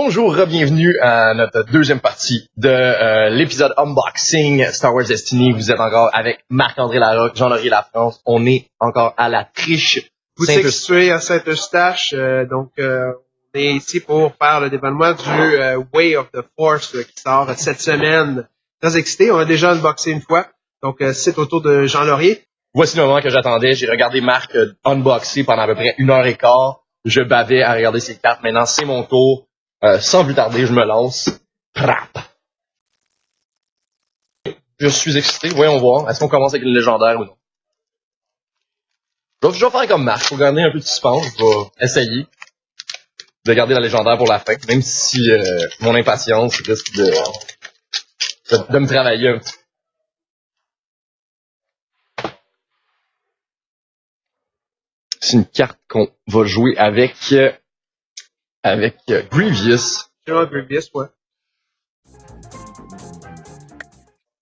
Bonjour, bienvenue à notre deuxième partie de l'épisode Unboxing Star Wars Destiny. Vous êtes encore avec Marc-André Larocque, Jean-Laurier Lafrance. On est encore à la triche. Vous êtes situé à Saint-Eustache, on est ici pour faire le développement du Way of the Force qui sort cette semaine. Très excité, on a déjà unboxé une fois, donc c'est au tour de Jean-Laurier. Voici le moment que j'attendais. J'ai regardé Marc unboxer pendant à peu près 1h15. Je bavais à regarder ses cartes. Maintenant, c'est mon tour. Sans plus tarder, je me lance. Prap. Je suis excité. Voyons voir. Est-ce qu'on commence avec une légendaire ou non? Je vais toujours faire comme Marc. Faut garder un peu de suspense. Je vais essayer de garder la légendaire pour la fin. Même si mon impatience risque de me travailler un petit peu. C'est une carte qu'on va jouer avec Grievous. Grievous, ouais.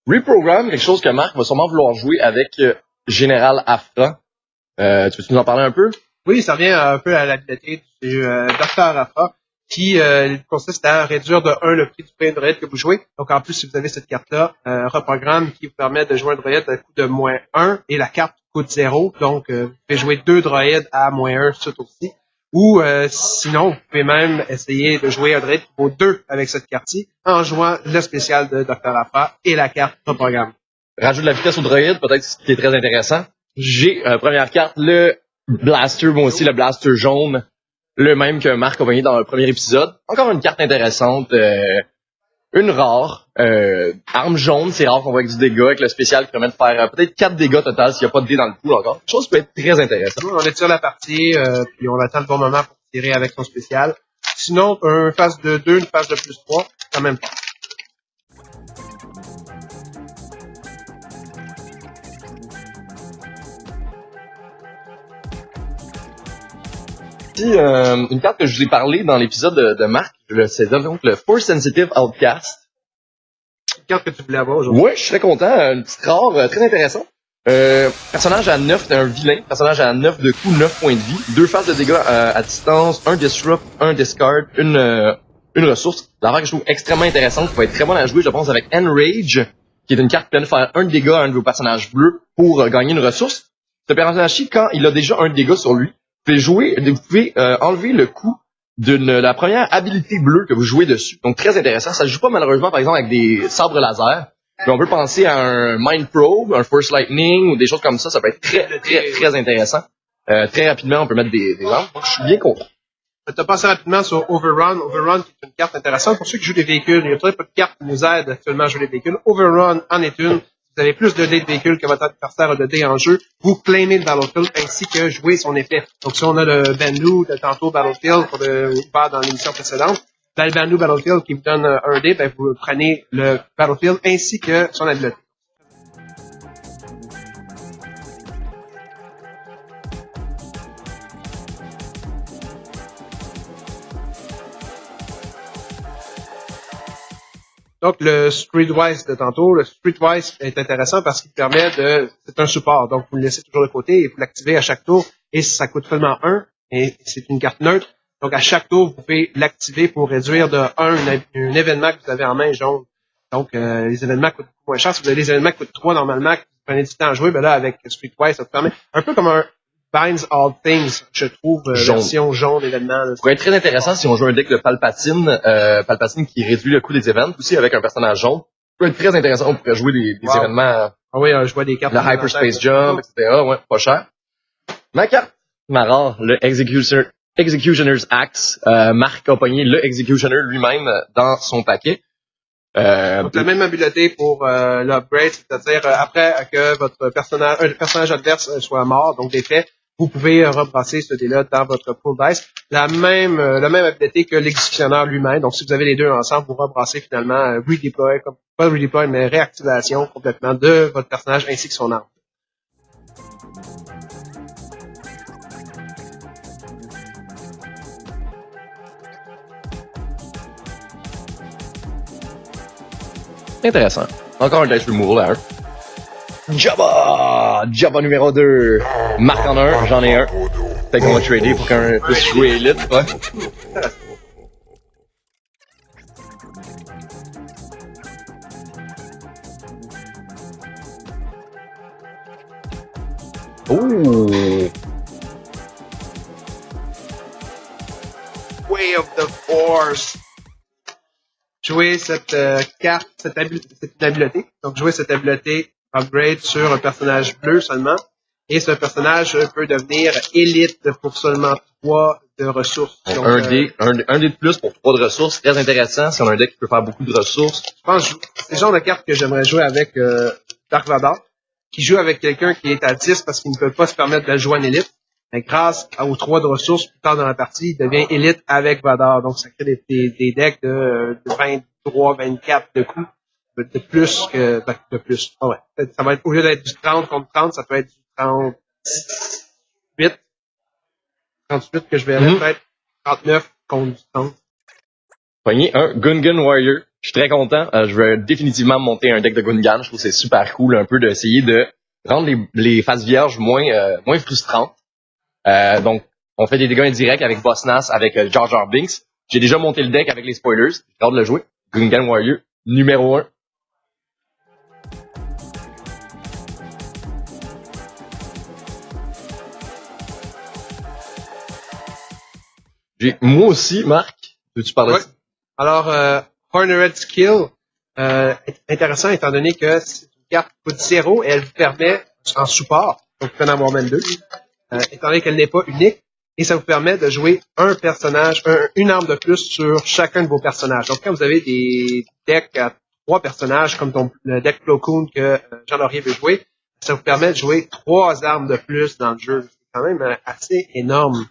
Reprogram, quelque chose que Marc va sûrement vouloir jouer avec Général Afra. Tu veux-tu nous en parler un peu? Oui, ça revient un peu à l'habileté du Dr. Afra, qui consiste à réduire de 1 le prix du prix droïde que vous jouez. Donc en plus, si vous avez cette carte-là, Reprogram qui vous permet de jouer un droïde à coût de -1 et la carte coûte 0. Donc vous pouvez jouer 2 droïdes à -1 ce tour-ci. Ou sinon, vous pouvez même essayer de jouer un droïde qui vaut 2 avec cette carte-ci en jouant le spécial de Dr. Afra et la carte Reprogram. Rajoute de la vitesse au droïde, peut-être ce qui est très intéressant. J'ai première carte, le Blaster, moi aussi le Blaster jaune, le même que Marc a gagné dans le premier épisode. Encore une carte intéressante, une rare, arme jaune, c'est rare qu'on voit avec du dégât, avec le spécial qui permet de faire peut-être 4 dégâts total s'il n'y a pas de dés dans le pool encore. Quelque chose qui peut être très intéressant. On étire la partie, puis on attend le bon moment pour tirer avec son spécial. Sinon, une phase de 2, une phase de +3, quand même pas. Puis, une carte que je vous ai parlé dans l'épisode de Marc, c'est donc le Force Sensitive Outcast. Une carte que tu voulais avoir aujourd'hui. Oui, je suis très content. Une petite rare, très intéressante. Personnage à 9, un vilain. Personnage à 9 de coups, 9 points de vie. 2 phases de dégâts à distance, un disrupt, un discard, une ressource. La rare que je trouve extrêmement intéressante, qui va être très bonne à jouer, je pense, avec Enrage, qui est une carte qui permet de faire un dégât à un de vos personnages bleus pour gagner une ressource. Ce personnage-ci, quand il a déjà un dégât sur lui, vous pouvez enlever le coût de la première habilité bleue que vous jouez dessus. Donc très intéressant. Ça se joue pas malheureusement par exemple avec des sabres laser. Mais on peut penser à un Mind Probe, un Force Lightning ou des choses comme ça. Ça peut être très intéressant. Très rapidement, on peut mettre des armes. Donc, je suis bien content. Tu as passé rapidement sur Overrun. Overrun qui est une carte intéressante pour ceux qui jouent des véhicules. Il y a très peu de cartes qui nous aident actuellement à jouer des véhicules. Overrun en est une. Vous avez plus de dés de véhicules que votre adversaire a de dés en jeu. Vous claimez le Battlefield ainsi que jouer son effet. Donc, si on a le Bendu de tantôt Battlefield qu'on a ouvert dans l'émission précédente, dans le Bendu Battlefield qui vous donne un dé, ben, vous prenez le Battlefield ainsi que son habileté. Donc, le Streetwise de tantôt, le Streetwise est intéressant parce qu'il permet c'est un support. Donc, vous le laissez toujours de côté et vous l'activez à chaque tour et ça coûte seulement 1 et c'est une carte neutre. Donc, à chaque tour, vous pouvez l'activer pour réduire de 1 un événement que vous avez en main jaune. Donc, les événements coûtent moins cher. Si vous avez des événements qui coûtent 3 normalement, que vous prenez du temps à jouer, ben là, avec Streetwise, ça vous permet un peu comme un Binds All Things, je trouve, version jaune événement. Ça pourrait être très intéressant si on joue un deck de Palpatine, Palpatine qui réduit le coût des événements, aussi avec un personnage jaune. Ça peut être très intéressant, on pourrait jouer des événements. Ah oui, je vois des cartes. Le Hyperspace Jump, etc. Ouais, pas cher. Ma carte, ma rare, le Executioner's Axe. Marc a pogné le Executioner lui-même dans son paquet. Donc, la même habileté pour l'upgrade, c'est-à-dire après que votre personnage adverse soit mort, donc défait, vous pouvez rebrasser ce dé-là dans votre pool dice. La même habileté que l'exécutionnaire lui-même. Donc, si vous avez les deux ensemble, vous rebrassez finalement pas redeploy, mais réactivation complètement de votre personnage ainsi que son arme. Intéressant. Encore un dice removal à 1. Jabba numéro 2. Marc en 1, j'en ai un. Peut-être qu'on va trader pour qu'on puisse jouer Elite, ouais. Oh! Way of the Force. Jouer cette carte, cette habileté. Donc, jouer cette habileté upgrade sur un personnage bleu seulement. Et ce personnage peut devenir élite pour seulement 3 de ressources. Donc, Donc, un dé de plus pour 3 de ressources. Très intéressant si on a un deck qui peut faire beaucoup de ressources. je pense que c'est le genre de carte que j'aimerais jouer avec Dark Vador, qui joue avec quelqu'un qui est à 10 parce qu'il ne peut pas se permettre de jouer en élite. Mais grâce aux 3 de ressources, plus tard dans la partie, il devient élite avec Vador. Donc, ça crée des decks de 23, 24 de coups. De plus que, de plus. Ah ouais. Ça va être, au lieu d'être du 30 contre 30, ça peut être du 38. 38 que je verrais peut-être 39 contre du 30. Pogné un Gungan Warrior. Je suis très content. Je vais définitivement monter un deck de Gungan. Je trouve que c'est super cool un peu d'essayer de rendre les phases vierges moins frustrantes. Donc, on fait des dégâts indirects avec Bossnas, avec Jar Jar Binks. J'ai déjà monté le deck avec les spoilers. J'ai hâte de le jouer. Gungan Warrior, numéro 1. Moi aussi, Marc, veux-tu parler de ça? Alors, Hornered Skill est intéressant étant donné que c'est une carte qui coûte 0 et elle vous permet, en support, donc vous pouvez en avoir même 2, étant donné qu'elle n'est pas unique, et ça vous permet de jouer un personnage, une arme de plus sur chacun de vos personnages. Donc, quand vous avez des decks à 3 personnages, comme le deck Plo Koon que Jean-Laurier veut jouer, ça vous permet de jouer 3 armes de plus dans le jeu. C'est quand même assez énorme.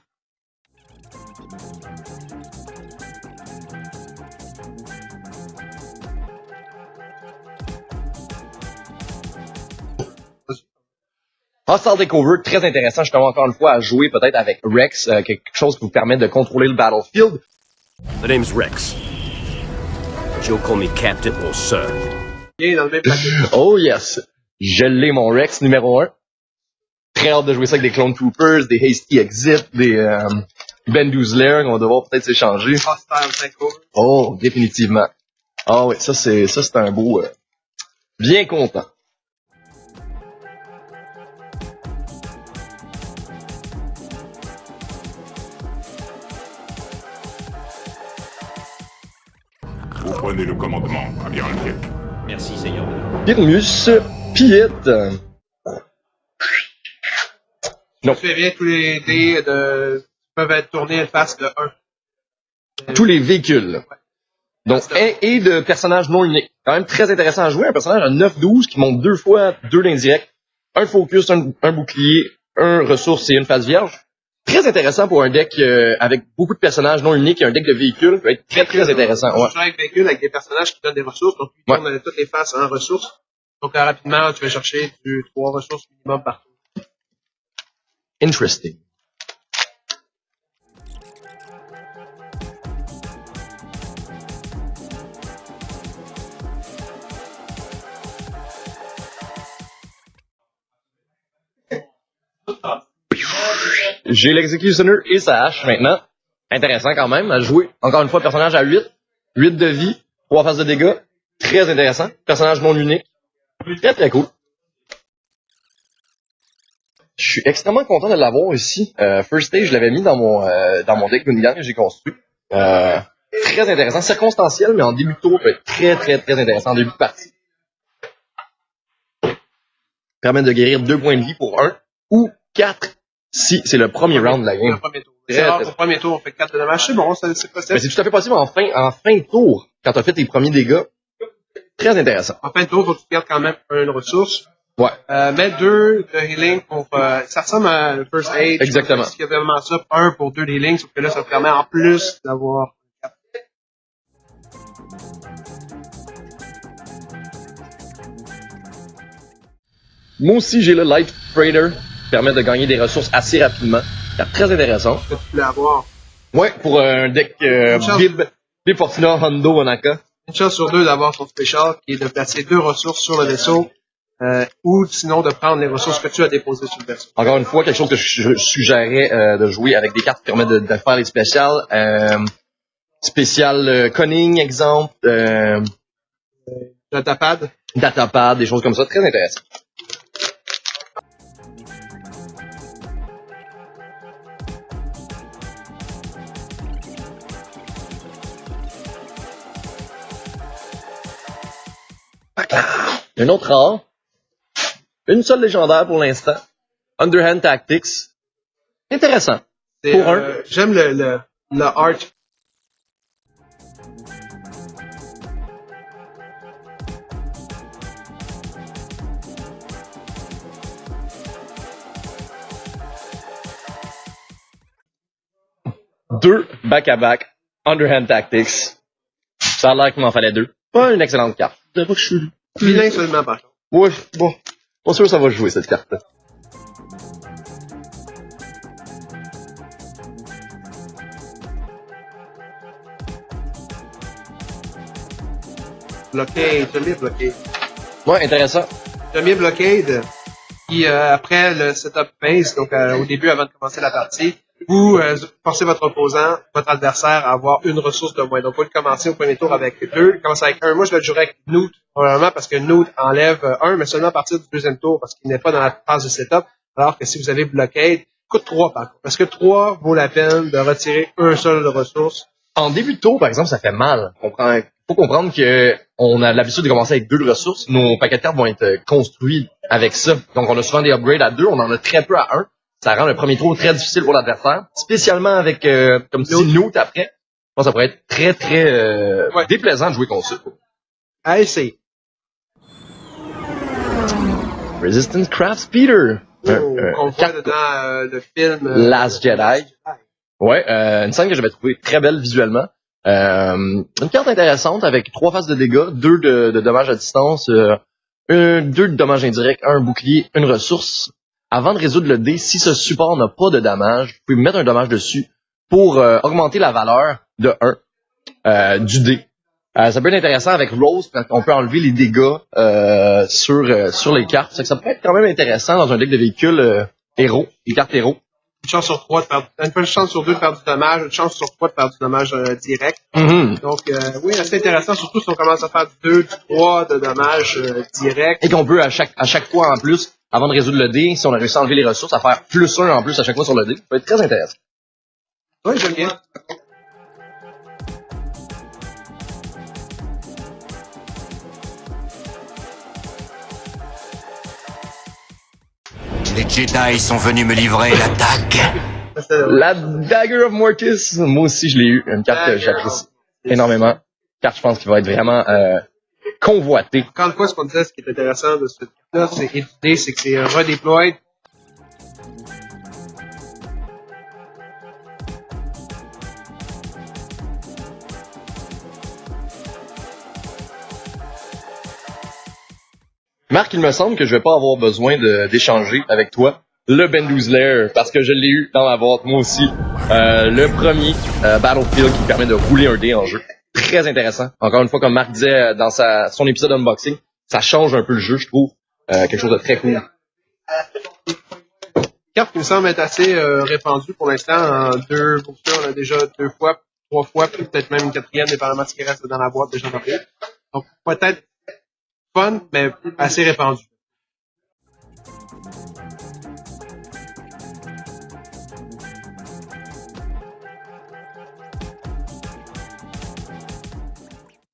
Hostile Takeover, très intéressant, justement, encore une fois, à jouer peut-être avec Rex, quelque chose qui vous permet de contrôler le battlefield. My name's Rex. But you'll call me Captain or Sir. Bien dans le même paquet. Oh yes! Je l'ai, mon Rex, numéro 1. Très hâte de jouer ça avec des Clone Troopers, des Hasty Exit, des Benduzler, on va devoir peut-être s'échanger. Hostile Takeover. Oh, définitivement. Ah oui, ça c'est un beau... bien content. Vous prenez le commandement, Amiral Kirk. Merci, Seigneur. Pirmus Piet. Non. Tu fais bien tous les dés peuvent être tournés face de 1. Tous les véhicules. Donc, et de personnages non uniques. Quand même très intéressant à jouer. Un personnage à 9-12 qui monte 2 fois 2 d'indirect. Un focus, un bouclier, un ressource et une phase vierge. Très intéressant pour un deck avec beaucoup de personnages non uniques et un deck de véhicules. Ça peut être très, très intéressant. Ouais. Tu joues avec véhicules avec des personnages qui donnent des ressources. Donc, tu tournes toutes les faces en ressources. Donc, rapidement, tu vas chercher 3 ressources minimum partout. Interesting. J'ai l'Executioner et sa hache maintenant. Intéressant quand même à jouer. Encore une fois, personnage à 8. 8 de vie, 3 phases de dégâts. Très intéressant. Personnage non unique. Très très cool. Je suis extrêmement content de l'avoir ici. First Stage, je l'avais mis dans mon deck Gungan que j'ai construit. Très intéressant. Circonstanciel, mais en début de tour, peut être très très très intéressant en début de partie. Permet de guérir 2 points de vie pour 1 ou 4 si c'est le premier round de la game. C'est rare qu'au premier tour, on fait 4 de dommages. C'est bon, c'est possible. Mais c'est tout à fait possible en fin de tour, quand t'as fait tes premiers dégâts. Très intéressant. En fin de tour, faut que tu gardes quand même une ressource. Ouais. Mets 2 de healing pour... ça ressemble à le First Aid. Exactement. C'est vraiment ça. 1 pour 2 de healing, sauf que là, ça te permet en plus d'avoir 4. Moi aussi, j'ai le Light Freighter, qui permet de gagner des ressources assez rapidement. C'est très intéressant. Que tu voulais avoir. Ouais, pour un deck Bib Fortuna Hondo Onaka. Une chance sur 2 d'avoir ton special, qui est de placer 2 ressources sur le vaisseau, ou sinon de prendre les ressources que tu as déposées sur le vaisseau. Encore une fois, quelque chose que je suggérais de jouer avec des cartes qui permettent de faire les spéciales. Spécial Conning, exemple. Datapad. Datapad, des choses comme ça. Très intéressant. Un autre rare. Une seule légendaire pour l'instant. Underhand Tactics. Intéressant. Pour j'aime le art. Deux back-à-back. Underhand Tactics. Ça a l'air qu'il m'en fallait deux. Pas une excellente carte. Je dirais pas que je suis Vilain seulement, par contre. Ouais, bon. Pas sûr que ça va jouer, cette carte-là. Blockade, j'aime bien Blockade. Ouais, intéressant. J'aime bien Blockade. Puis après le setup phase, donc au début, avant de commencer la partie, vous forcez votre opposant, votre adversaire à avoir une ressource de moins. Donc, vous pouvez commencer au premier tour avec deux, commencer avec un. Moi, je vais le jouer avec Newt, probablement parce que Newt enlève un, mais seulement à partir du deuxième tour, parce qu'il n'est pas dans la phase de setup. Alors que si vous avez Blockade, coûte 3 par contre. Parce que 3 vaut la peine de retirer un seul de ressources. En début de tour, par exemple, ça fait mal. Faut comprendre que on a l'habitude de commencer avec 2 de ressources. Nos paquets de cartes vont être construits avec ça. Donc, on a souvent des upgrades à 2, on en a très peu à 1. Ça rend le premier tour très difficile pour l'adversaire. Spécialement avec, comme tu dis, Newt après. Je pense que ça pourrait être très, très déplaisant de jouer contre ça. À essayer. Resistance Craft Speeder. Qu'on voit dedans le film Last Jedi. Ouais, une scène que j'avais trouvée très belle visuellement. Une carte intéressante avec 3 phases de dégâts, 2 de dommages à distance, 2 de dommages indirects, 1 bouclier, une ressource. Avant de résoudre le dé, si ce support n'a pas de dommage, vous pouvez mettre un dommage dessus pour augmenter la valeur de 1 du dé. Ça peut être intéressant avec Rose, quand on peut enlever les dégâts sur les cartes. Ça peut être quand même intéressant dans un deck de véhicules héros, les cartes héros. Une chance sur 3 de perdre, une chance sur 2 de perdre du dommage, une chance sur 3 de perdre du dommage direct. Mm-hmm. Donc, oui, assez intéressant, surtout si on commence à faire 2, 3 de dommages direct. Et qu'on peut à chaque fois en plus, avant de résoudre le dé, si on a réussi à enlever les ressources, à faire plus 1 en plus à chaque fois sur le dé. Ça peut être très intéressant. Oui, j'aime bien. Les Jedi sont venus me livrer la dague. La Dagger of Mortis, moi aussi je l'ai eu, une carte que j'apprécie énormément. Carte je pense qui va être vraiment convoitée. Encore une fois, ce qu'on disait, ce qui est intéressant de cette carte-là, c'est que c'est redéployed. Marc, il me semble que je vais pas avoir besoin d'échanger avec toi le Bendu's Lair, parce que je l'ai eu dans ma boîte, moi aussi. Le premier Battlefield qui permet de rouler un dé en jeu. Très intéressant. Encore une fois, comme Marc disait dans son épisode unboxing, ça change un peu le jeu, je trouve. Quelque chose de très cool. Carte qui me semble être assez répandue pour l'instant en 2 boosters. On a déjà 2 fois, 3 fois, puis peut-être même une 4e, dépendamment de ce qui reste dans la boîte déjà remplie. Donc, peut-être fun, mais assez répandu.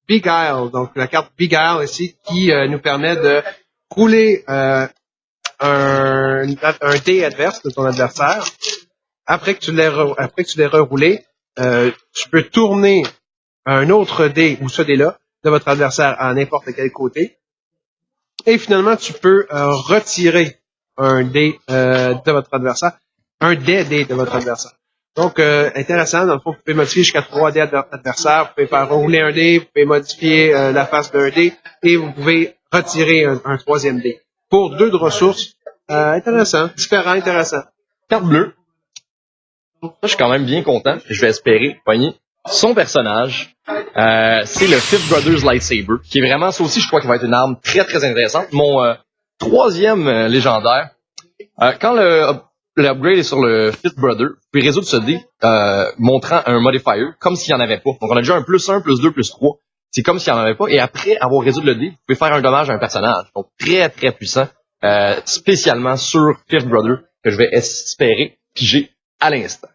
Beguile, donc la carte Beguile ici qui nous permet de rouler un dé adverse de ton adversaire. Après que tu l'aies reroulé, tu peux tourner un autre dé ou ce dé-là de votre adversaire à n'importe quel côté. Et finalement, tu peux retirer un dé de votre adversaire, un dé de votre adversaire. Donc, intéressant. Dans le fond, vous pouvez modifier jusqu'à 3 dés adversaires. Vous pouvez faire rouler un dé, vous pouvez modifier la face d'un dé et vous pouvez retirer un 3e dé. Pour 2 de ressources, intéressant, différent, intéressant. Carte bleue. Ça, je suis quand même bien content. Je vais espérer pogner son personnage. C'est le Fifth Brothers Lightsaber, qui est vraiment, ça aussi, je crois qu'il va être une arme très, très intéressante. Mon 3e légendaire. Quand l'upgrade est sur le Fifth Brother, vous pouvez résoudre ce dé montrant un modifier, comme s'il n'y en avait pas. Donc, on a déjà un +1, +2, +3. C'est comme s'il n'y en avait pas. Et après avoir résolu le dé, vous pouvez faire un dommage à un personnage. Donc, très, très puissant. Spécialement sur Fifth Brother, que je vais espérer piger à l'instant.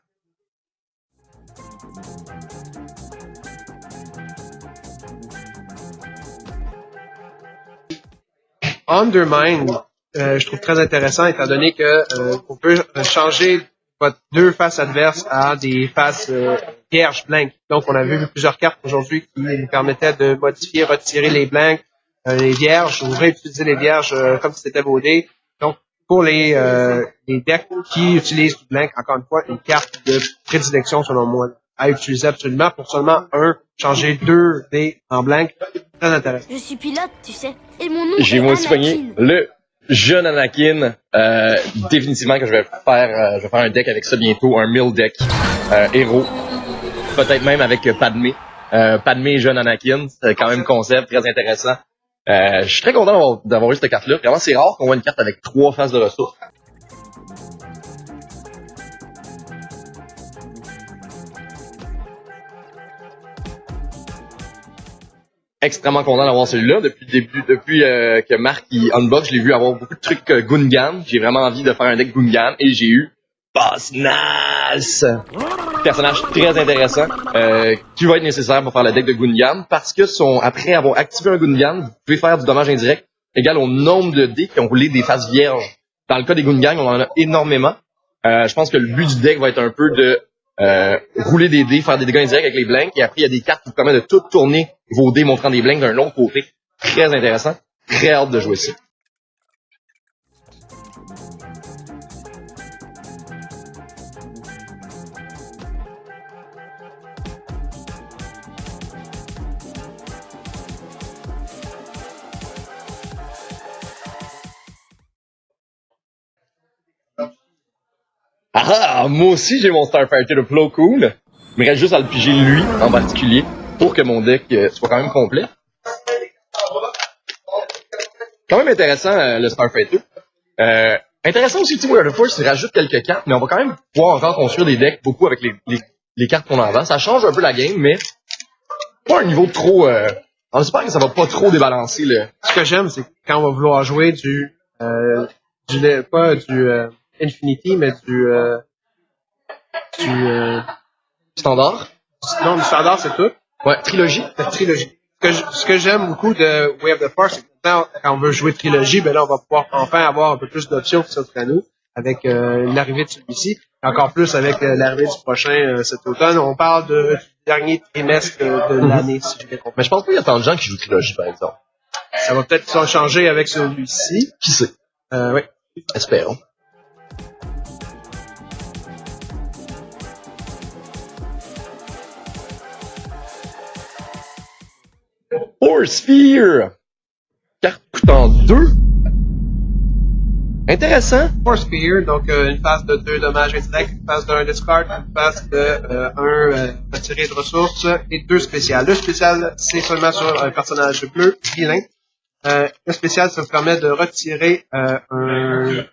Undermine, je trouve très intéressant étant donné que on peut changer votre deux faces adverses à des faces vierges blanques. Donc, on a vu plusieurs cartes aujourd'hui qui nous permettaient de modifier, retirer les blancs, les vierges, ou réutiliser les vierges comme si c'était vos dés. Donc, pour les decks qui utilisent du blanc, encore une fois, une carte de prédilection selon moi à utiliser absolument pour seulement changer 2 dés en blanc. Très intéressant. Je suis pilote, tu sais. Et mon nom J'ai est moi aussi pogné Anakin. le jeune Anakin. Définitivement que je vais faire un deck avec ça bientôt, un mill deck héros. Peut-être même avec Padmé. Padmé et jeune Anakin, c'est quand même concept très intéressant. Je suis très content d'avoir eu cette carte-là. Vraiment, c'est rare qu'on voit une carte avec 3 faces de ressources. Extrêmement content d'avoir celui-là. Depuis le début, depuis que Marc il unbox, je l'ai vu avoir beaucoup de trucs Gungan. J'ai vraiment envie de faire un deck Gungan et j'ai eu Boss Nass. Personnage très intéressant qui va être nécessaire pour faire le deck de Gungan parce que après avoir activé un Gungan, vous pouvez faire du dommage indirect égal au nombre de dés qui ont roulé des faces vierges. Dans le cas des Gungan, on en a énormément. Je pense que le but du deck va être un peu de rouler des dés, faire des dégâts indirects avec les blanks, et après il y a des cartes qui vous permettent de tout tourner vos dés montrant des blanks d'un autre côté. Très intéressant. Très hâte de jouer ça. Ah, moi aussi j'ai mon Starfighter de Plo Koon. Il me reste juste à le piger lui en particulier pour que mon deck soit quand même complet. Quand même intéressant le Starfighter. Intéressant aussi, tu sais, Warrior of Force, il rajoute quelques cartes, mais on va quand même pouvoir encore construire des decks beaucoup avec les cartes qu'on a avant. Ça change un peu la game, mais pas un niveau trop... on espère que ça va pas trop débalancer le... Ce que j'aime, c'est quand on va vouloir jouer pas du Infinity, mais du standard. Non, du standard, c'est tout. Ouais, trilogie. La trilogie. Ce que j'aime beaucoup de Way of the Force, c'est que quand on veut jouer trilogie, ben là, on va pouvoir enfin avoir un peu plus d'options qui s'offrent à nous avec l'arrivée de celui-ci. Encore plus avec l'arrivée du prochain cet automne. On parle du dernier trimestre de l'année, si j'ai bien compris. Mais je pense pas qu'il y a tant de gens qui jouent trilogie, par exemple. Ça va peut-être changer avec celui-ci. Qui sait? Oui. Espérons. Force Sphere! Carte coûtant 2. Intéressant. Force Sphere, donc une phase de 2 dommages indirects, une phase de 1 discard, une phase de 1 retiré de ressources et 2 spéciales. Le spécial, c'est seulement sur un personnage bleu, vilain. Le spécial, ça vous permet de retirer un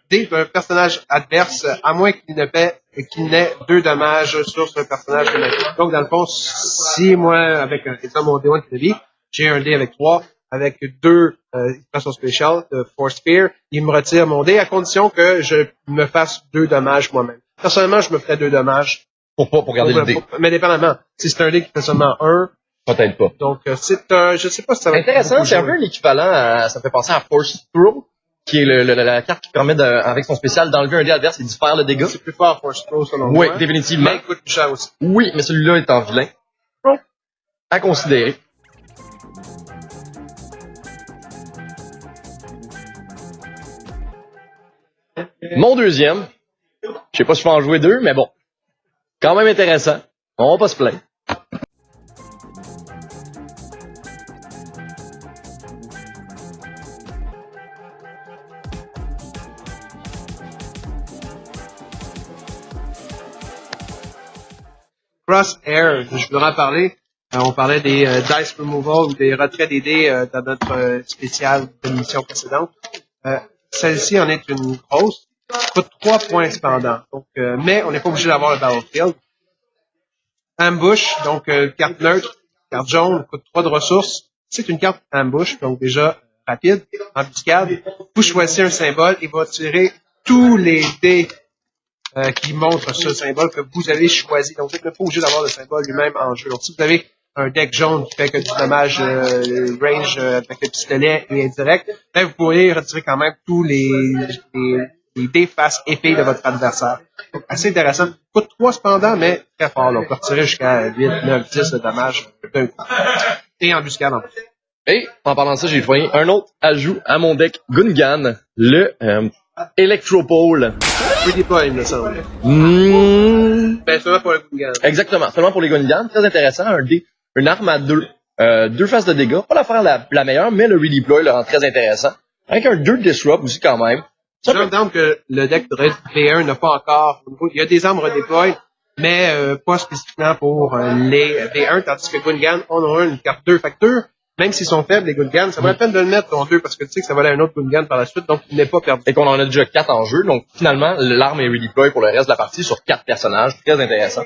dé d'un personnage adverse, à moins qu'il n'ait 2 dommages sur ce personnage de maîtrise. Donc, dans le fond, si moi, avec mon D1 de vie, j'ai un dé avec 3, avec 2 façons spéciales de Force Sphere, il me retire mon dé à condition que je me fasse 2 dommages moi-même. Personnellement, je me ferais 2 dommages. Pour garder le dé. Mais dépendamment. Si c'est un dé qui fait seulement 1, peut-être pas. donc, je sais pas si ça va être intéressant, c'est un peu l'équivalent ça me fait penser à Force Throw, qui est la carte qui permet avec son spécial d'enlever un dé adverse et d'y faire le dégât. C'est plus fort Force Throw, selon moi. Oui, définitivement. Mais il coûte plus cher aussi. Oui, mais celui-là étant vilain. Bon. À considérer. Mon deuxième. Je sais pas si je peux en jouer 2, mais bon. Quand même intéressant. On va pas se plaindre. Crosshair, je voudrais en parler. On parlait des dice removal ou des retraits des dés dans notre spécial de l'émission précédente. Celle-ci en est une grosse. Coûte 3 points cependant. Donc, mais on n'est pas obligé d'avoir le battlefield. Ambush, donc carte neutre, carte jaune, coûte 3 de ressources. C'est une carte ambush, donc déjà rapide, embuscade. Vous choisissez un symbole et va tirer tous les dés qui montrent ce symbole que vous avez choisi. Donc, vous n'êtes pas obligé d'avoir le symbole lui-même en jeu. Donc, si vous avez un deck jaune qui fait que du dommage range avec le pistolet et indirect, ben, vous pourrez retirer quand même tous les dés face épée de votre adversaire. Donc, assez intéressant. Coûte 3 cependant, mais très fort. Là. On peut retirer jusqu'à 8, 9, 10 de dommages d'un coup. Et embuscade en plus. Et en parlant de ça, j'ai fait un autre ajout à mon deck Gungan, le Electropole. Redeploy, il me semble. Ben, seulement pour le Gungan. Exactement, seulement pour les Gungan. Très intéressant, une arme à 2. 2 faces de dégâts, pas l'affaire la meilleure, mais le redeploy le rend très intéressant. Avec un 2 disrupt aussi quand même. Je me que le deck de Red V1 n'a pas encore... Il y a des armes redeploy, mais pas spécifiquement pour les V1, tandis que Gungan, on aura une carte 2 facture. Même s'ils sont faibles, les Gungan, ça vaut la peine de le mettre en 2 parce que tu sais que ça va aller à un autre Gungan par la suite, donc il n'est pas perdu. Et qu'on en a déjà 4 en jeu, donc finalement, l'arme est redeploy pour le reste de la partie sur 4 personnages. Très intéressant.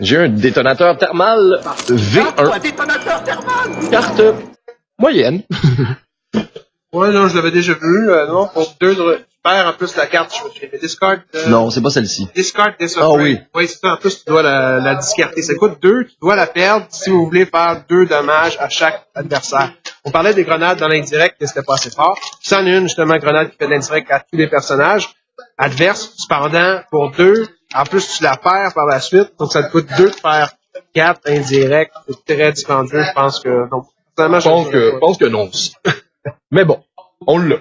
J'ai un détonateur thermal V1. Détonateur thermal! Carte moyenne. Ouais, non, je l'avais déjà vu. Non, pour 2, tu perds en plus la carte. Je vais discard. Non, c'est pas celle-ci. Discard des Ah oui. Oui, c'est ça. En plus, tu dois la discarter. Ça coûte 2, tu dois la perdre si vous voulez faire 2 dommages à chaque adversaire. On parlait des grenades dans l'indirect, que c'était pas assez fort. C'en est une, justement, grenade qui fait de l'indirect à tous les personnages adverses. Cependant, pour 2, en plus, tu la perds par la suite. Donc, ça te coûte 2 de faire 4 indirects. C'est très dispendieux. Je pense que non. Je pense que non aussi. Mais bon, on l'a.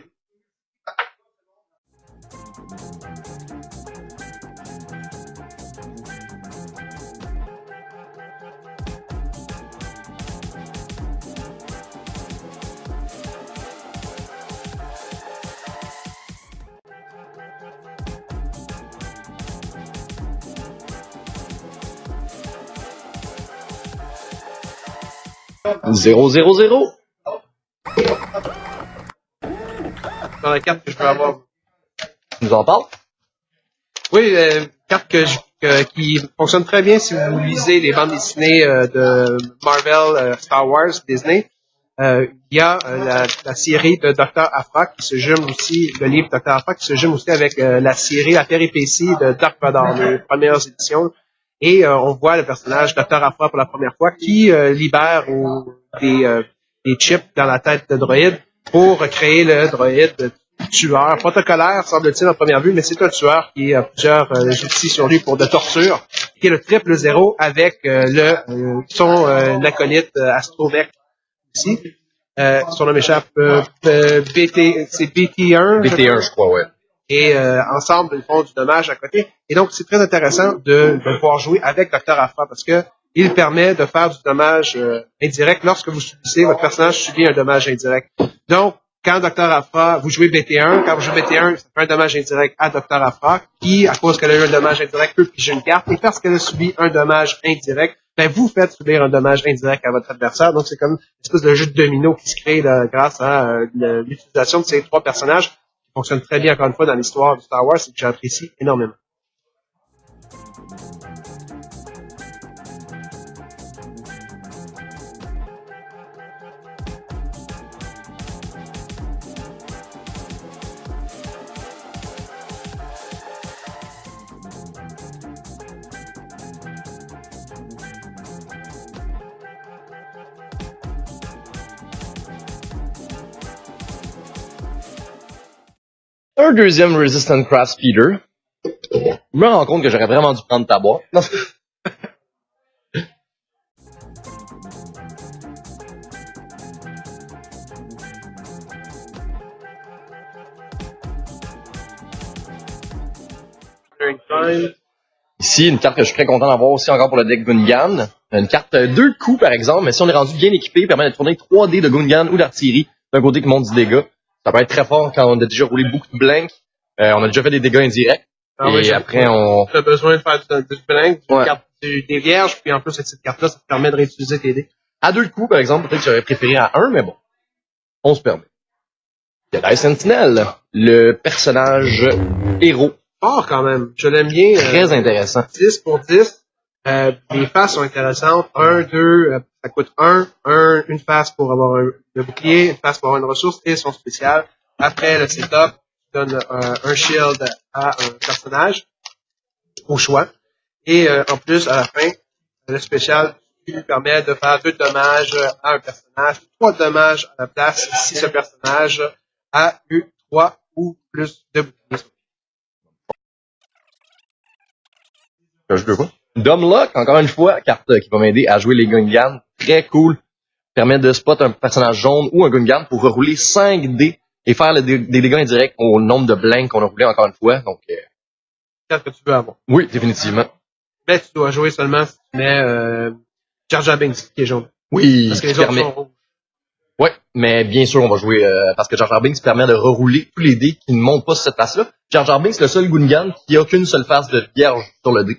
Zéro. Dans la carte que je peux avoir. Tu nous en parles? Oui, carte qui fonctionne très bien si vous lisez les bandes dessinées de Marvel, Star Wars, Disney. Il y a la série de Dr. Aphra qui se jume aussi, le livre Dr. Aphra qui se jume aussi avec la série La péripétie de Dark Vador, les premières éditions. Et on voit le personnage Dr. Aphra pour la première fois qui libère des chips dans la tête de droïde pour créer le droïde tueur protocolaire, semble-t-il en première vue, mais c'est un tueur qui a plusieurs outils sur lui pour de torture, qui est le 000 avec son acolyte Astromech ici. Son nom m'échappe, c'est BT1. BT1, je crois, ouais. Et ensemble, ils font du dommage à côté. Et donc, c'est très intéressant de pouvoir jouer avec Dr. Aphra parce que il permet de faire du dommage indirect lorsque vous subissez, votre personnage subit un dommage indirect. Donc, quand Dr. Aphra, vous jouez BT1, quand vous jouez BT1, ça fait un dommage indirect à Dr. Aphra, qui, à cause qu'elle a eu un dommage indirect, peut piger une carte. Et parce qu'elle a subi un dommage indirect, ben, vous faites subir un dommage indirect à votre adversaire. Donc, c'est comme une espèce de jeu de domino qui se crée là, grâce à l'utilisation de ces 3 personnages qui fonctionnent très bien, encore une fois, dans l'histoire de Star Wars et que j'apprécie énormément. Un deuxième Resistant Craft Speeder. Je me rends compte que j'aurais vraiment dû prendre ta boîte. Non. Ici, une carte que je suis très content d'avoir aussi encore pour le deck Gungan. Une carte 2 de coups, par exemple, mais si on est rendu bien équipé, permet de tourner 3 dés de Gungan ou d'artillerie d'un côté qui monte du dégât. Ça peut être très fort quand on a déjà roulé beaucoup de blanks. On a déjà fait des dégâts indirects. Et après, on... Tu as besoin de faire du blank, des vierges, puis en plus, cette carte-là, ça te permet de réutiliser tes dés. À 2 de coups, par exemple, peut-être que j'aurais préféré à 1, mais bon. On se permet. Jedi Sentinel, le personnage héros fort quand même. Je l'aime bien. Très intéressant. 10 pour 10. Les faces sont intéressantes. 1, 2, ça coûte 1 face pour avoir le bouclier, une face pour avoir une ressource et son spécial. Après le setup, tu donnes un shield à un personnage au choix. Et en plus, à la fin, le spécial lui permet de faire 2 dommages à un personnage, 3 dommages à la place si ce personnage a eu 3 ou plus de boucliers. Je veux quoi? Dumlock, encore une fois, carte qui va m'aider à jouer les Gungans. Très cool. Permet de spot un personnage jaune ou un Gungan pour rerouler 5 dés et faire des dégâts indirects au nombre de blanks qu'on a roulé encore une fois. Donc, Carte que tu veux avoir. oui, définitivement. Mais tu dois jouer seulement si tu mets Jar Jar Binks qui est jaune. Oui, Parce que les autres sont rouges. Ouais, mais bien sûr, on va jouer parce que Jar Jar Binks permet de rerouler tous les dés qui ne montent pas sur cette face-là. Jar Jar Binks, le seul Gungan qui a qu'une seule face de vierge sur le dé.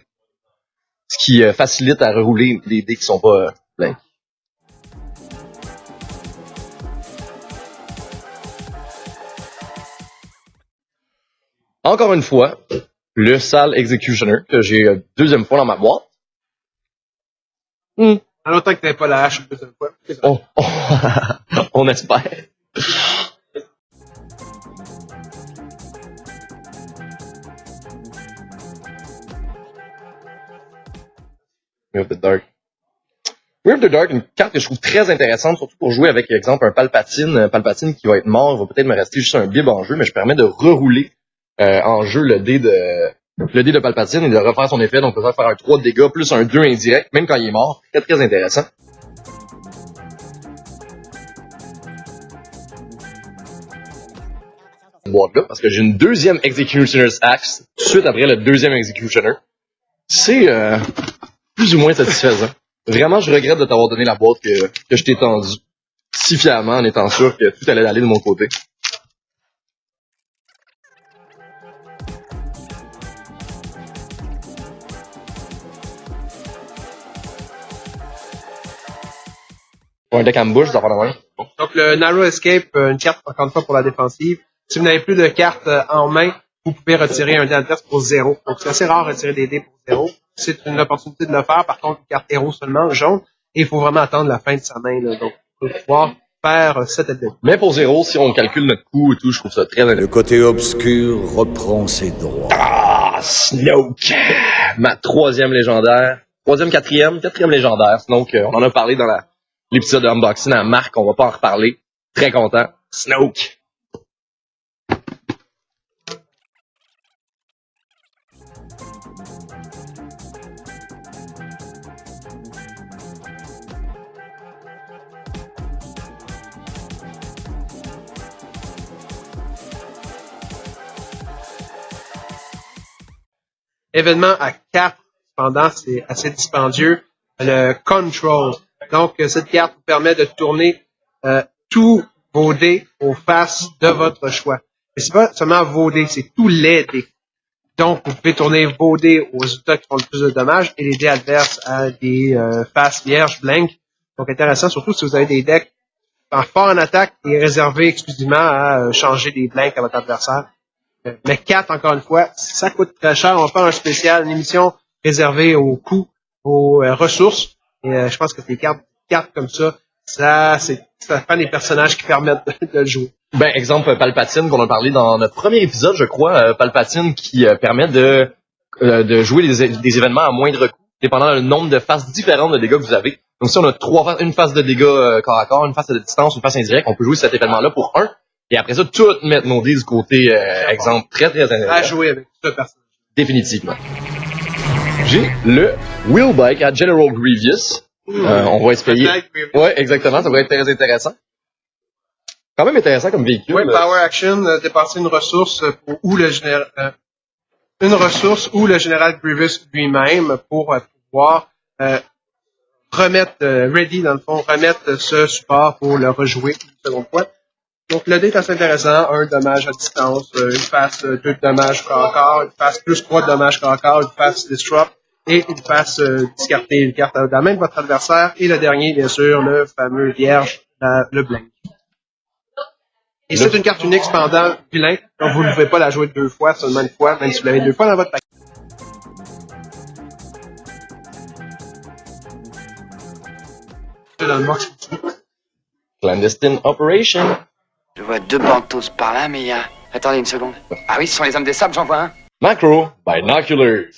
Ce qui facilite à rerouler les dés qui sont pas blancs. Encore une fois, le sale Executioner que j'ai deuxième fois dans ma boîte. En longtemps que tu n'avais pas la hache une deuxième fois. On espère. We of the Dark. We of the Dark, une carte que je trouve très intéressante, surtout pour jouer avec, par exemple, un Palpatine. Palpatine qui va être mort, va peut-être me rester juste un bib en jeu, mais je permets de rerouler en jeu le dé de Palpatine et de refaire son effet. Donc, on peut faire un 3 de dégâts plus un 2 indirect, même quand il est mort. Très, très intéressant. Cette boîte-là, parce que j'ai une deuxième Executioner's Axe, tout de suite après le deuxième Executioner. C'est plus ou moins satisfaisant. Vraiment, je regrette de t'avoir donné la boîte que je t'ai tendue si fièrement en étant sûr que tout allait aller de mon côté. Pour un deck ambush, ça va de même. Donc, le Narrow Escape, une carte, encore une fois, pour la défensive. Si vous n'avez plus de cartes en main, vous pouvez retirer un dé adverse pour 0. Donc, c'est assez rare de retirer des dés pour 0. C'est une opportunité de le faire. Par contre, une carte héros seulement, jaune. Et il faut vraiment attendre la fin de sa main, là. Donc, pour pouvoir faire 7 dés. Mais pour 0, si on calcule notre coût et tout, je trouve ça très intéressant. Le côté obscur reprend ses droits. Ah, Snoke! Ma troisième légendaire. Quatrième légendaire. Snoke, on en a parlé dans l'épisode de Unboxing à Marc, on va pas en reparler. Très content. Snoke! Événement à 4, cependant, c'est assez dispendieux. Le Control. Donc, cette carte vous permet de tourner tous vos dés aux faces de votre choix. Mais c'est pas seulement vos dés, c'est tous les dés. Donc, vous pouvez tourner vos dés aux résultats qui font le plus de dommages et les dés adverses à des faces vierges, blank. Donc, intéressant, surtout si vous avez des decks fort en attaque et réservés exclusivement à changer des blanks à votre adversaire. Mais 4, encore une fois, ça coûte très cher. On va faire un spécial, une émission réservée aux coûts, aux ressources. Et je pense que des cartes comme ça prend des personnages qui permettent de le jouer. Ben, exemple, Palpatine, qu'on a parlé dans notre premier épisode, je crois. Palpatine qui permet de jouer des événements à moindre coût, dépendant du nombre de faces différentes de dégâts que vous avez. Donc si on a une face de dégâts corps à corps, une face de distance, une face indirecte, on peut jouer cet événement-là pour 1. Et après ça, tout mettre nos dés du côté, exemple, très très intéressant. À jouer avec ce personnage. Définitivement. J'ai le Wheelbike à General Grievous. On va essayer. Ouais, exactement, ça va être très intéressant. Quand même intéressant comme véhicule. Oui, Power Action, dépenser une ressource ou le général Grievous lui-même pour pouvoir remettre remettre ce support pour le rejouer une seconde fois. Donc, le dé est assez intéressant. 1 dommage à distance, une face 2 dommages corps à corps, une face plus 3 dommages corps à corps, une face disrupt et une face discarter une carte à la main de votre adversaire. Et le dernier, bien sûr, le fameux vierge, le blank. Et c'est une carte unique cependant vilain, donc vous ne pouvez pas la jouer 2 fois, seulement une fois, même si vous l'avez 2 fois dans votre paquet. Dans le box. Clandestine Operation. Je vois 2 bantos par là, mais il y a... Attendez une seconde. Ah oui, ce sont les hommes des sables, j'en vois un. Macro Binoculars.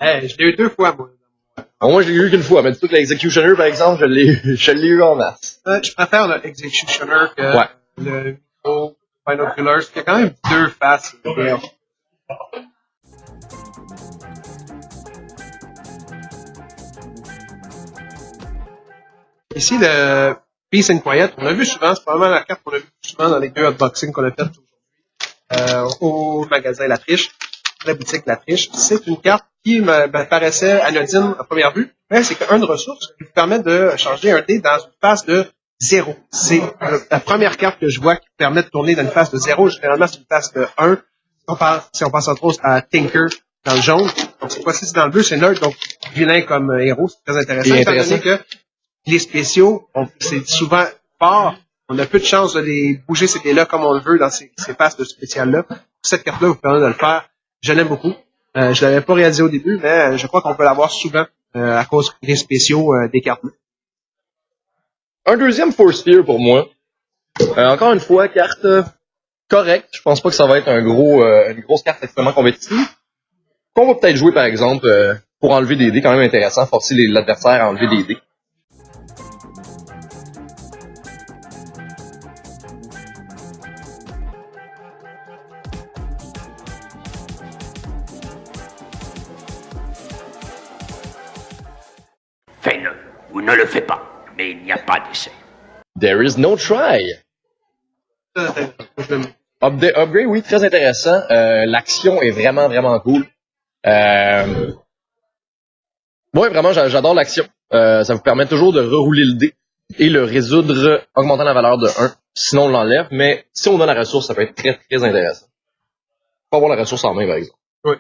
Hey, je l'ai eu 2 fois, moi. Bon, moi, je l'ai eu qu'une fois, mais tout l'Executioner, par exemple, je l'ai eu en masse. Je préfère le Executioner que Ouais. le Micro Binoculars, qui a quand même 2 faces. Ici, le Peace and Quiet, on l'a vu souvent, c'est probablement la carte qu'on a vu souvent dans les 2 unboxings qu'on a fait aujourd'hui au magasin La Triche, la boutique La Triche. C'est une carte qui me paraissait anodine à première vue, mais c'est une ressource qui vous permet de changer un dé dans une phase de 0. C'est la première carte que je vois qui permet de tourner dans une phase de 0. Généralement, c'est une phase de 1. Si on pense entre autres à Tinker dans le jaune. Donc, cette fois-ci, c'est dans le bleu, c'est neutre, donc vilain comme héros, c'est très intéressant. Étant donné que les spéciaux, c'est souvent fort. On a peu de chance de les bouger ces dés-là comme on le veut dans ces phases de spécial-là. Cette carte-là vous permet de le faire. Je l'aime beaucoup. Je l'avais pas réalisé au début, mais je crois qu'on peut l'avoir souvent à cause des spéciaux des cartes. Un deuxième Force Sphere pour moi. Encore une fois, carte correcte. Je pense pas que ça va être une grosse carte extrêmement compétitive. Qu'on va peut-être jouer, par exemple, pour enlever des dés, quand même intéressant, forcer l'adversaire à enlever des dés. Fais-le, ou ne le fais pas, mais il n'y a pas d'essai. There is no try. Upgrade, oui, très intéressant. L'action est vraiment, vraiment cool. Ouais, vraiment, j'adore l'action. Ça vous permet toujours de rerouler le dé et le résoudre augmentant la valeur de 1. Sinon, on l'enlève, mais si on a la ressource, ça peut être très, très intéressant. Faut avoir la ressource en main, par exemple. Oui.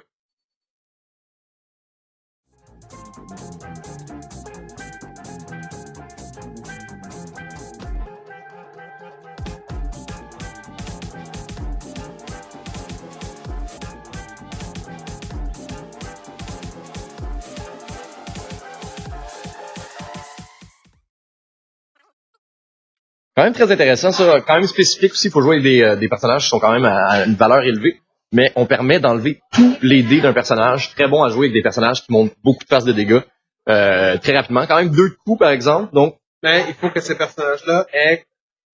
Quand même très intéressant, ça. Quand même spécifique aussi. Il faut jouer avec des personnages qui sont quand même à une valeur élevée. Mais on permet d'enlever tous les dés d'un personnage. Très bon à jouer avec des personnages qui montent beaucoup de phases de dégâts très rapidement. Quand même 2 coups, par exemple. Donc, mais il faut que ces personnages-là aient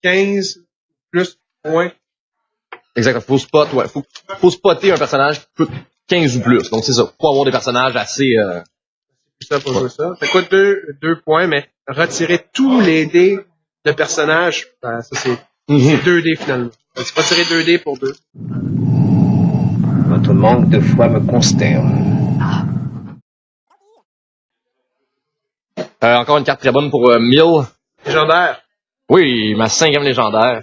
15 plus points. Exactement. Faut spotter un personnage qui coûte 15 ou plus. Donc, c'est ça. Faut avoir des personnages assez... C'est ça pour jouer ça. Ça coûte 2 points, mais retirer tous les dés de personnages, ça c'est 2 dés finalement. Tu peux tirer 2 dés pour 2. Votre manque de foi me consterne. Encore une carte très bonne pour Mill. Légendaire. Oui, ma 5e légendaire.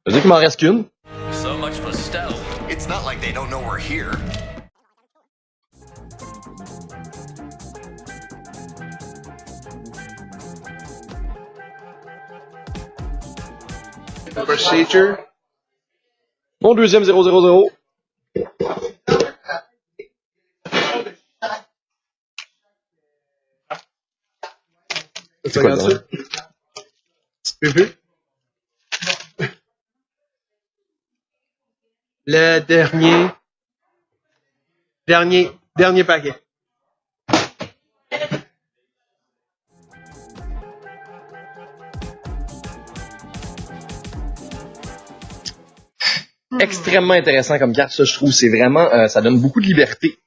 Je veux dire qu'il m'en reste qu'une. So much for stealth. It's not like they don't know we're here. Procedure. Mon deuxième 000. C'est quoi ça? Tu peux vu? Le dernier paquet. Extrêmement intéressant comme carte, ça, je trouve. C'est vraiment, ça donne beaucoup de liberté.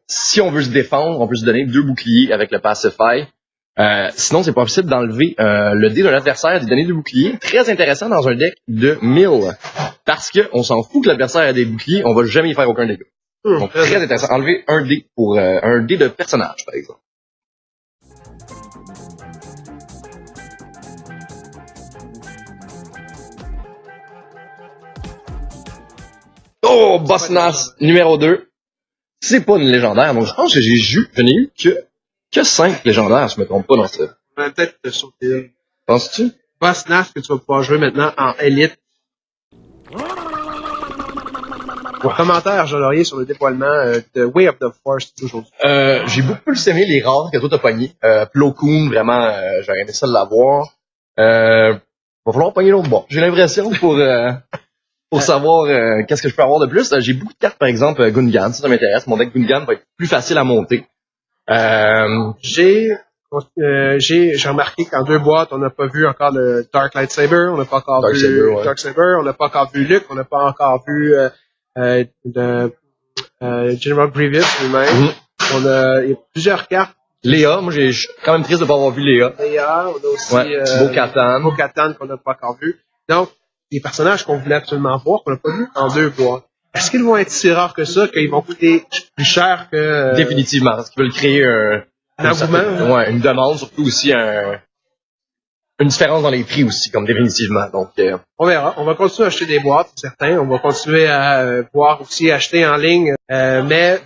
Si on veut se défendre, on peut se donner 2 boucliers avec le Pacify. Sinon, c'est pas possible d'enlever le dé d'un adversaire et de donner 2 boucliers. Très intéressant dans un deck de 1000. Parce que on s'en fout que l'adversaire a des boucliers, on va jamais y faire aucun dégât. Donc, très intéressant. Enlever un dé pour un dé de personnage, par exemple. Oh, Boss Nass, numéro 2. C'est pas une légendaire, donc je pense que je n'ai eu que 5 légendaires, si je me trompe pas dans ça. On va peut-être te sauter. Penses-tu? Boss Nass que tu vas pouvoir jouer maintenant en Elite. Vos commentaires, Jean Laurier, sur le dévoilement de Way of the Force d'aujourd'hui. J'ai beaucoup plus aimé les rares que toi t'as pogné. Plo Koon, vraiment, j'aurais aimé ça de l'avoir. Va falloir pogner l'autre bord. J'ai l'impression pour savoir qu'est-ce que je peux avoir de plus. J'ai beaucoup de cartes, par exemple, Gungan, ça m'intéresse. Mon deck Gungan va être plus facile à monter. J'ai remarqué qu'en 2 boîtes, on n'a pas vu encore le Dark Lightsaber, on n'a pas encore vu Dark Saber, on n'a pas encore vu Luke, on n'a pas encore vu General Grievous lui-même. Il y a plusieurs cartes. Léa, moi je suis quand même triste de pas avoir vu Léa. Léa, on a aussi Bo-Katan. Bo-Katan qu'on n'a pas encore vu. Donc, des personnages qu'on voulait absolument voir, qu'on n'a pas vu en 2 boîtes. Est-ce qu'ils vont être si rares que ça, qu'ils vont coûter plus cher que... Définitivement, parce qu'ils veulent créer un engouement. Ouais, une demande, surtout aussi une différence dans les prix aussi, comme définitivement. Donc, on verra. On va continuer à acheter des boîtes, c'est certain. On va continuer à pouvoir aussi acheter en ligne. Mais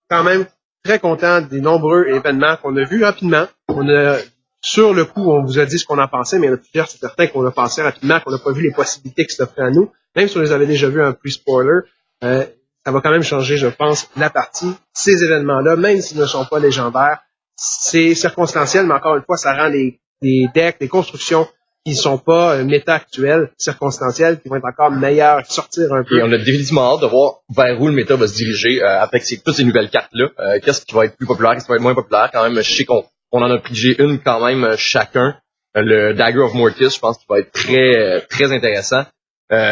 quand même très content des nombreux événements qu'on a vus rapidement. On a, sur le coup, on vous a dit ce qu'on en pensait, mais il y en a plusieurs, c'est certain qu'on a pensé rapidement, qu'on n'a pas vu les possibilités qui s'offraient à nous. Même si on les avait déjà vus en pre-spoiler, ça va quand même changer, je pense, la partie. Ces événements-là, même s'ils ne sont pas légendaires, c'est circonstanciel, mais encore une fois, ça rend les decks, les constructions qui sont pas méta actuelles, circonstancielles, qui vont être encore meilleures, qui sortir un peu. Et on a définitivement hâte de voir vers où le méta va se diriger avec toutes ces nouvelles cartes-là. Qu'est-ce qui va être plus populaire, qu'est-ce qui va être moins populaire. Quand même, je sais qu'on en a pigé une quand même chacun. Le Dagger of Mortis, je pense qu'il va être très très intéressant.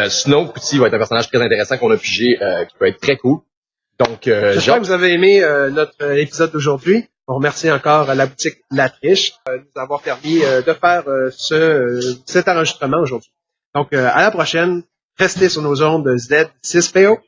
Snoke aussi va être un personnage très intéressant qu'on a pigé, qui peut être très cool. Donc, j'espère que vous avez aimé notre épisode d'aujourd'hui. On remercie encore la boutique La Triche de nous avoir permis de faire cet enregistrement aujourd'hui. Donc, à la prochaine. Restez sur nos ondes Z6PO.